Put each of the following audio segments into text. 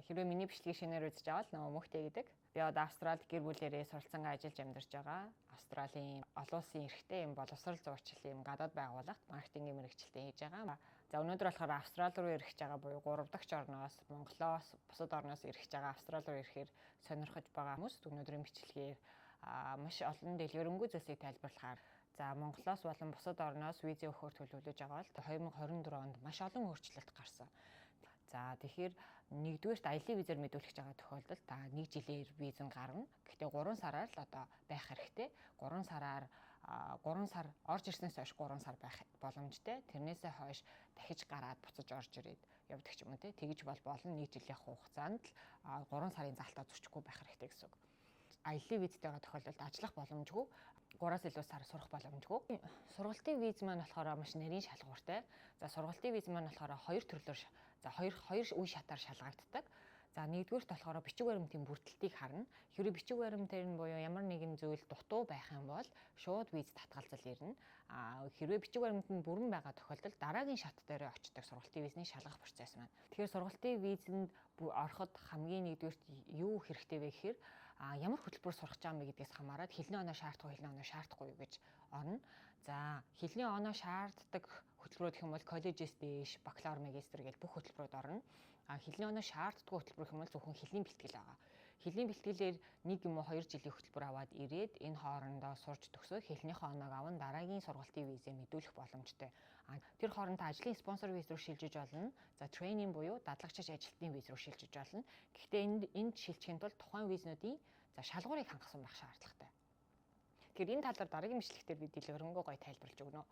Хэрвээ миний бичлэгийг шинээр үзэж аваад нөгөө мөхтэй гэдэг. Би одоо Австралид гэр бүлээрээ суралцсан ажиллаж амьдарч байгаа. Австралийн олон улсын эрхтэй юм боловсрол зуурчлалын юм гадаад байгууллагт маркетингийн мэргэжилтээ хийж байгаа. За өнөөдөр болохоор Австрали руу ирэх байгаа буюу 3 дахь орноос Монголоос бусад орноос ирэх байгаа Австрали руу ирэхээр сонирхож байгаа хүмүүст өнөөдрийн бичлэгээр маш олон дэлгэрэнгүй зүйлсийг тайлбарлахаар за Монголоос болон бусад орноос визээ өгөхөөр төлөвлөж байгаа бол 2024 онд маш олон өөрчлөлт гарсан. За тэгэхээр нэгдүгээрт аялын визээр мэдүүлэх байгаа тохиолдолд та 1 жилээр виз нь гарна. Гэхдээ 3 сараар л одоо байх хэрэгтэй. 3 сар орж ирснээс хойш 3 сар байх боломжтой. Тэрнээсээ хойш дахиж гараад буцаж орж ирээд явдаг ч юм уу те. Тэгж болно 1 жилийн хугацаанд л 3 сарын залтаа зөрчихгүй байх хэрэгтэй гэсэн үг. Аялын визтэй байгаа тохиолдолд ажиллах боломжгүй, 3-аас илүү сар сурах боломжгүй. Сургалтын виз маань болохоор маш нарийн шалгууртай. За сургалтын виз маань болохоор 2 төрлөөр хоёр үе шатаар шалгагддаг. За нэгдүгээрт болохоор бичиг баримтын бүрдэлтийг харна. Хэрвээ бичиг баримтаар нь буюу ямар нэгэн зүйл дутуу байх юм бол шууд виз татгалзал ирнэ. Хэрвээ бичиг баримт нь бүрэн байгаа тохиолдолд дараагийн шат дээр очдог сургалтын визний шалгах процесс маань. Тэгэхээр сургалтын визэнд ороход хамгийн нэгдүгээрт юу хэрэгтэй вэ гэхээр ямар хөтөлбөр сурах гэж байгаа юм гэдгээс хамаарат хэлний оноо шаардах уу, хэлний оноо шаардахгүй юу гэж орно. За хэлний оноо шаарддаг хөтөлбөрүүд гэх юм бол коллежээс дээш, бакалавр, магистр гэж бүх хөтөлбөрүүд орно. Хэлний оноо шаарддаггүй хөтөлбөр гэх юм бол зөвхөн хэлний бэлтгэл байгаа. Хэлний бэлтгэлээр 1 юм уу 2 жилийн хөтөлбөр аваад ирээд энэ хоорондоо сурч төгсөө хэлнийхээ оноог аван дараагийн сургалтын визээ мэдүүлэх боломжтой. Тэр хооронд ажлын спонсор виз рүү шилжиж болно. За трейнинг буюу дадлагчиж ажилтны виз рүү шилжиж болно. Гэхдээ энд шилжихийн тулд тухайн визнүүдийн шалгуурыг хангасан байх шаардлагатай. Тэгэхээр энэ талаар дараагийн бичлэгтэр би дэлгэрэнгүй гоё тайлбарлаж өгнө.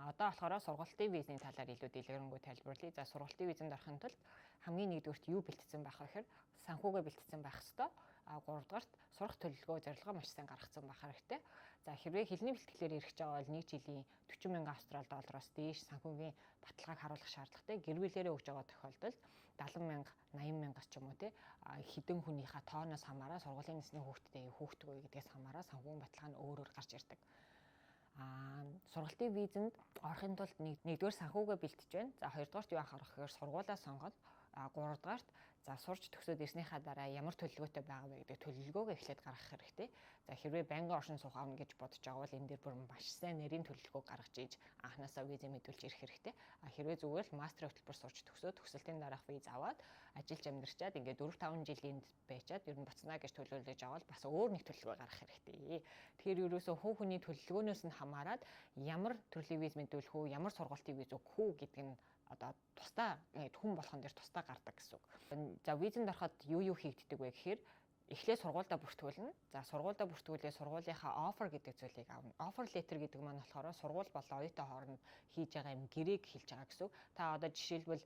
Одоо болохоор сургалтын визний талаар илүү дэлгэрэнгүй тайлбарлая. За сургалтын визэнд орохын тулд хамгийн нэгдүгürt юу бэлтгэсэн байх вэ гэхээр санхүүгээ бэлтгэсэн байх ёстой. 3 дугаарт сурах төлөвлөгөө зорилгоо маш сайн гаргацсан байх хэрэгтэй. За хэрвээ хэлний бэлтгэлээр ирэх гэж байгаа бол 1 жилийн 40,000 Австрали доллароос дээш санхүүгийн баталгааг харуулах шаардлагатай. Гэр бүлээрээ өгж байгаа тохиолдолд 70,000, 80,000 ч юм уу те хэдэн хүнийхээ тооноос хамаараа сургуулийн насны хүүхдтэй хүүхдгүй гэдгээс хамаараа санхүүгийн баталгаа нь өөрөөр гарч ирдэг. Сургалтын визэнд орохын тулд нэгдүгээр санхүүгээ бэлтэж байна. За хоёрдугаарт юу анхаарах гэхээр сургуулаа сонгоод 3 дугаарт за сурч төгсөөд ирснийхаа дараа ямар төлөвлөгөөтэй байгаа вэ гэдэг төлөвлөгөөгөө эхлээд гаргах хэрэгтэй. За хэрвээ байнгын оршин суух авна гэж бодож байгаа бол энэ дээр бүр маш сайн нарийн төлөвлөгөө гаргаж ийж анханасаа визээ мэдүүлж ирэх хэрэгтэй. Хэрвээ зүгээр л мастерын хөтөлбөр сурч төгсөөд төгсөлтийн дараах виз аваад ажиллаж амьдарчаад ингээд 4-5 жилийн байчаад ер нь буцнаа гэж төлөвлөж аваад бас өөр нэг төлөвлөгөө гаргах хэрэгтэй. Тэгэхээр ерөөсөө хувь хүний төлөвлөгөөнөөс нь хамаарат ямар төрлийн виз мэдүүлэх үү, ямар сургалтын виз өгөх үү гэдэг нь одоо тусдаа хүн болгон дээр тусдаа гардаг гэсэн үг. За визэнд ороход юу хийгддэг вэ гэхээр эхлээд сургуультай бүртгүүлнэ. За сургуультай бүртгүүлээ сургуулийнхаа offer гэдэг зүйлийг авна. Offer letter гэдэг маань болохоор сургууль болон оюутан хооронд хийж байгаа юм гэрээг хэлж байгаа гэсэн. Та одоо жишээлбэл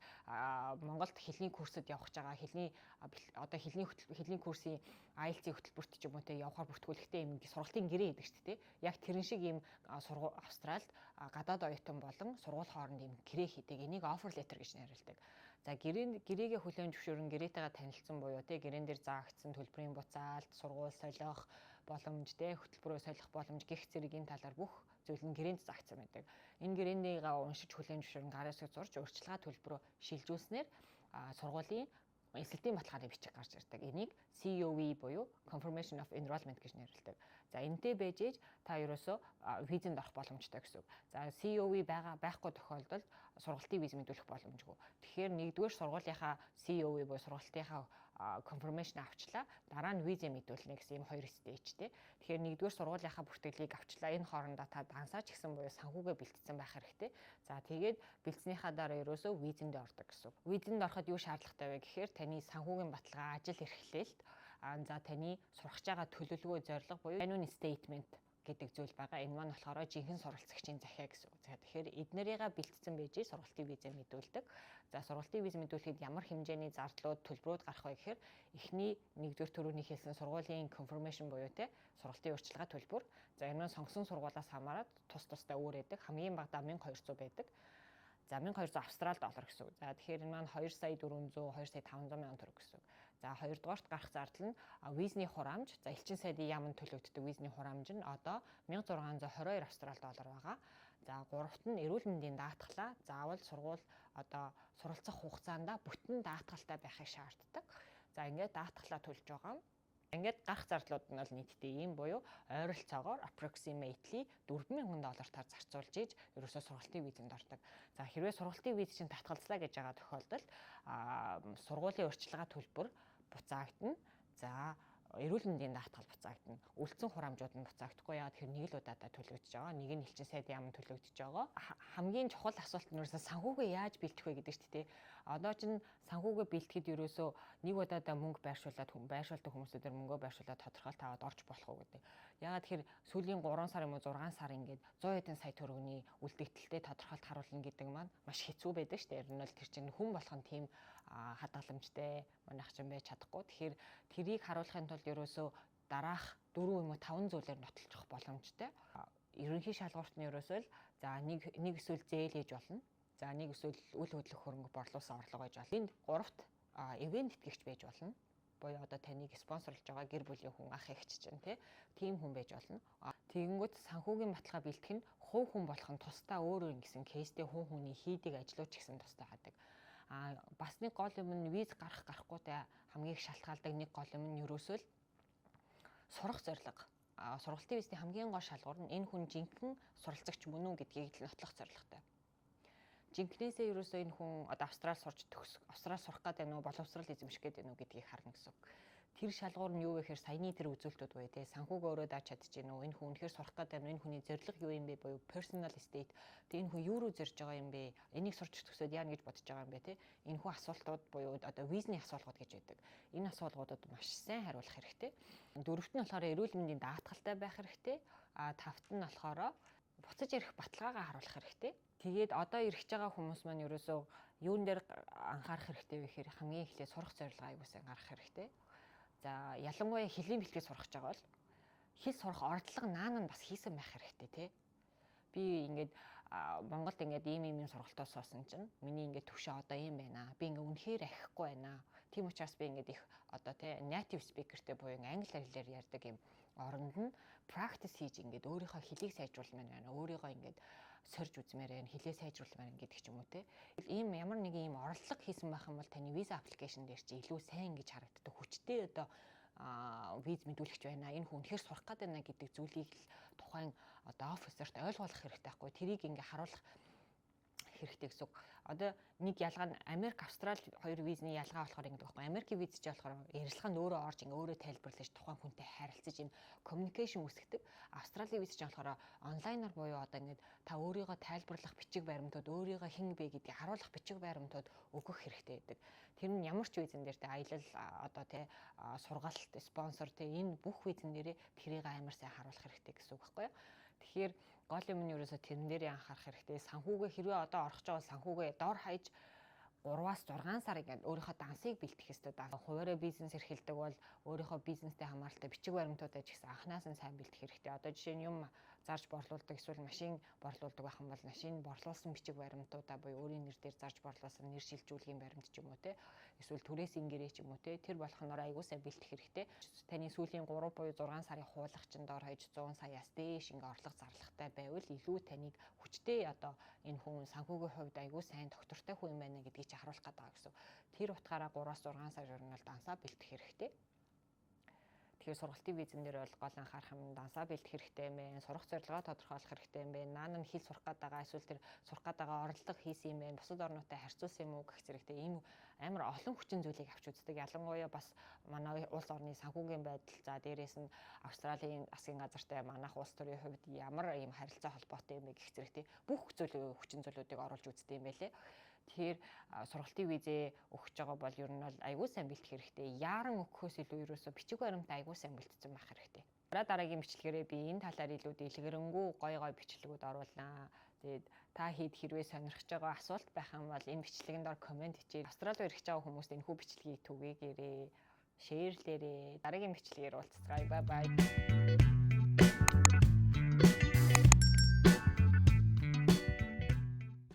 Монголд хэлний курсад явах гэж байгаа хэлний курсын IELTS-ийн хөтөлбөрт ч юм уу те явахаар бүртгүүлэхтэй юм сургалтын гэрээ гэдэг чинь те. Яг тэрэн шиг юм Австралид гадаад оюутан болон сургууль хооронд юм гэрээ хийдэг. Энийг offer letter гэж нэрлэдэг. За гэрээгээ хүлээн зөвшөөрөн гэрээтэйгээ танилцсан буюу те гэрээн дээр заагдсан төлбөрийн буцаалт, сургууль солих боломж, хөтөлбөрөө солих боломж гэх зэргийн талаар бүх зүйл нь гэрээнд заагдсан байдаг. Энэ гэрээндээ уншиж хүлээн зөвшөөрөн гараас зурж урьдчилгаа төлбөрөө шилжүүлснээр сургуулийн эсэлтийн баталгааны бичиг гарч ирдэг. Энийг COE буюу Confirmation of Enrollment гэж нэрлэдэг. За энтэй байж ээж та ерөөсөө визэнд орох боломжтой гэсэн үг. За COE байхгүй тохиолдолд сургалтын виз мэдүүлэх боломжгүй. Тэгэхээр нэгдүгээр сургуулийнхаа COE буюу сургалтынхаа confirmation авчлаа. Дараа нь визээ мэдүүлнэ гэсэн ийм хоёр стейжтэй. Тэгэхээр нэгдүгээр сургуулийнхаа бүртгэлийг авчлаа. Энэ хоорондоо та дансаач гэсэн буюу санхүүгээ бэлтцсэн байх хэрэгтэй. За тэгээд бэлтснийхаа дараа ерөөсөө визэнд ордог гэсэн. Визэнд ороход юу шаардлагатай вэ гэхээр таны санхүүгийн баталгаа, ажил эрхлэлт, за таны сурах байгаа төлөвлөгөө зорилго буюу annual statement гэдэг зүйл байгаа. Энэ маань болохоор жинхэнэ суралцагчийн захиа гэсэн үг. Тэгэхээр эднэрийгээ бэлтцсэн байж сургалтын визээ мэдүүлдэг. За сургалтын виз мэдүүлэхэд ямар хэмжээний зардлууд, төлбөрүүд гарах вэ гэхээр эхний нэгдүгээр төрөний хэлсэн сургуулийн confirmation буюу те сургалтын урьдчилгаа төлбөр. За энэ нь сонгосон сургуулиас хамаарат тусдаа өөр байдаг. Хамгийн багадаа 1200 байдаг. За 1200 Австрали доллар гэсэн үг. За тэгэхээр энэ маань 2,400,000, 2,500,000 төгрөг гэсэн үг. За хоёрдугаарт гарах зардал нь визний хураамж. За элчин сайдын яамд төлөгддөг визний хураамж нь одоо 1622 Австрали доллар байгаа. За гуравт нь эрүүл мэндийн даатгалаа заавал сургууль одоо суралцах хугацаанд бүтэн даатгалтай байхыг шаарддаг. За ингээд даатгалаа төлж байгаа. Ингээд гарах зардлууд нь бол нийтдээ ийм буюу ойролцоогоор approximately $4,000 зарцуулж ийж ерөөсөө сургалтын визэнд ордог. За хэрвээ сургалтын виз чинь татгалзлаа гэж байгаа тохиолдолд сургуулийн урьдчилгаа төлбөр буцаагдана. За эрүүл мэндийн даатгал буцаагдана. Үлдсэн хураамжууд нь буцаагдахгүй. Яагаад тэгэхээр нэг л удаадаа төлөгдөж байгаа. Нэг нь элчин сайдын яамд төлөгдөж байгаа. Хамгийн чухал асуулт нь ерөөсөө санхүүгээ яаж бэлтэх вэ гэдэг чинь тий. Одоо чинь санхүүгээ бэлтгэхэд ерөөсөө нэг удаадаа мөнгө байршуулдаг хүмүүсүүдээр мөнгөө байршуулаад тодорхойлт аваад орж болох уу гэдэг. Яагаад тэгэхээр сүүлийн 3 сар юм уу 6 сар ингээд 100 хэдэн сая төгрөгийн үлдэгдэлтэй тодорхойлт харуулна гэдэг маань маш хэцүү байдаг шүү дээ. Ер нь бол тэр чинь хүн болгон тийм хадгаламжтай манайх ч юм байж чадахгүй. Тэгэхээр тэрийг харуулахын тулд ерөөсөө дараах 4 юм уу 5 зүйлээр нотолчих боломжтой. Ерөнхий шалгуурт нь ерөөсөө л за нэг эсвэл зээл хийж болно. За нэг эсвэл үл хөдлөх хөрөнгө борлуулсан орлого байж болно. Энд гуравт ивент тэтгэгч байж болно. Боёо одоо таныг спонсорлж байгаа гэр бүлийн хүн ах эгч чинь тийм хүн байж болно. Тэгэнгүүт санхүүгийн баталгаа бэлтгэх нь хувь хүн болох нь тусдаа өөрөө ингэсэн кейстэй хүний хийдэг ажлууч гэсэн тусдаа хадаг. Бас нэг гол юм нь виз гарахгүйтэй хамгийн их шалтгаалдаг нэг гол юм нь ерөөсөө л сурах зорилго. Сургалтын визний хамгийн гол шалгуур нь энэ хүн жинхэнэ суралцагч мөн үү гэдгийг л нотлох зорилготой. Жинхнээсээ ерөөсөө энэ хүн одоо Австрал сурах гэдэг нь боловсрал эзэмших гэдэг нь гэдгийг харна гэсэн. Тэр шалгуур нь юу вэ гэхээр саяны тэр үзүүлэлтүүд буюу те санхүүгээ өөрөө дааж чадчихэв нөө энэ хүн үнэхээр сурах гэдэг нь энэ хүний зорилго юу юм бэ буюу personal state те энэ хүн юу руу зорж байгаа юм бэ энийг сурч төгсөөд яана гэж бодож байгаа юм бэ те энэ хүн асуултууд буюу одоо визний асуулгууд гэж байдаг. Энэ асуулгуудад маш сайн хариулах хэрэгтэй. Дөрөвт нь болохоор эрүүл мэндийн даатгалтай байх хэрэгтэй. Тавт нь болохоор буцаж ирэх баталгаагаа харуулах хэрэгтэй. Тэгээд одоо ирэх байгаа хүмүүс маань ерөөсөө юун дээр анхаарах хэрэгтэй вэ гэхээр хамгийн эхлээд сурах зорилгоо аягуулсан гаргах хэрэгтэй. За ялангуяа хэлний бэлтгэл сурах гэж байгаа бол хэл сурах ордлого наан нь бас хийсэн байх хэрэгтэй тий. Би ингээд Монголд ингээд ийм сургалтаас суусан чинь миний ингээд төвшөө одоо ийм байна. Би ингээд үнэхээр ахихгүй байна. Тийм учраас би ингээд их одоо тий native speakerтэй буюу англи хэлээр ярьдаг юм оронд нь practice хийж ингээд өөрийнхөө хэлийг сайжруулмаар байна. Өөрийгөө ингээд сорж үзмээр байна. Хэлээ сайжруулмаар байна гэдэг ч юм уу тий. Ийм ямар нэгэн ийм орлого хийсэн байх юм бол таны виза аппликейшн дээр чи илүү сайн гэж харагддаг. Хүчтэй одоо виз мэдүүлэгч байна. Энэ хүн үнэхээр сурах гэдэг байна гэдэг зүйлийг тухайн одоо офисерт ойлгуулах хэрэгтэй байхгүй. Тэрийг ингээ харуулах хэрэгтэй гэсэн үг. Одоо нэг ялгаа нь Америк, Австрали хоёр визний ялгаа болохоор ингэдэг байхгүй. Америкийн виз чи болохоор ярилцлаганд өөрөө орж ингээ өөрөө тайлбарлаж тухайн хүнтэй харилцаж энэ communication үүсгэдэг. Австралийн виз чи болохоор онлайнаар буюу одоо ингээд та өөрийгөө тайлбарлах бичиг баримтууд, өөрийгөө хэн бэ гэдгийг харуулах бичиг баримтууд өгөх хэрэгтэй байдаг. Тэр нь ямар ч визэн дээр тэ аялал одоо тэ сургалт, спонсор тэ энэ бүх визэн дээрээ тэрийг амар сайн харуулах хэрэгтэй гэсэн үг байхгүй юу? Тэгэхээр гол юм нь ерөөсө тэрэн дээрээ анхаарах хэрэгтэй. Санхүүгээ хэрвээ одоо орох жоо санхүүгээ дор хаяж 3-аас 6 сар ингээд өөрийнхөө дансыг бэлтэх хэрэгтэй. Хуваараа бизнес эрхэлдэг бол өөрийнхөө бизнестэй хамааралтай бичиг баримтуудаа ч гэсэн анханаас нь сайн бэлтэх хэрэгтэй. Одоо жишээ нь юм зарж борлуулдаг эсвэл машин борлуулдаг байх юм бол машин борлуулсан бичиг баримтуудаа буюу өөрийн нэр дээр зарж борлуулсан нэр шилжүүлгийн баримт ч юм уу те эсвэл түрээсийн гэрээ ч юм уу те тэр болохноор аягүй сайн бэлтэх хэрэгтэй. Таны сүүлийн 3 буюу 6 сарын хуулагчин дор хаяж 100 саяас дээш ингээ орлого зарлагтай байвал илүү таныг хүчтэй одоо энэ хүн санхүүгийн хувьд аягүй сайн доктортой хүн юм байна гэдгийг чи харуулах гэдэг гэсэн. Тэр утгаараа 3-аас 6 сар ер нь бол дансаа бэлтэх хэрэгтэй. Тэгэхээр сургалтын визэн дээр бол гол анхаарах юм дансаа бэлтэх хэрэгтэй юм байна. Сурах зорилгоо тодорхойлох хэрэгтэй юм байна. Наан нь хэл сурах гэдэг эсвэл тэр сурах гэдэг орлого хийсэн юм байна. Бусад орнуудтай харьцуулсан юм уу гэх зэрэгтэй ийм амар олон хүчин зүйлийг авч үздэг. Ялангуяа бас манай улс орны санхүүгийн байдал за дээрээс нь Австралийн засгийн газартай манайх улс төрийн хувьд ямар ийм харилцаа холбоотой юм бэ гэх зэрэгтэй бүх хүчин зүйлүүдийг оруулж үздэг юм байлээ. Тэгэхээр сургалтын визээ өгч байгаа бол ер нь бол аягүй сайн бэлтэх хэрэгтэй. Яаран өгөхөөс илүү ерөөсө бичиг баримт аягүй сайн бэлтсэн байх хэрэгтэй. Дараагийн бичлэгээрээ би энэ талаар илүү дэлгэрэнгүй гой бичлэгүүд оруулнаа. Тэгээд та хэд хэрвээ сонирхож байгаа асуулт байх юм бол энэ бичлэгэнд дор комент хийгээд Австрали руу ирэх байгаа хүмүүст энэхүү бичлэгийг түгээгээрэй, шеэрлээрэй. Дараагийн бичлэгээр уулзцгаая. Бай бай.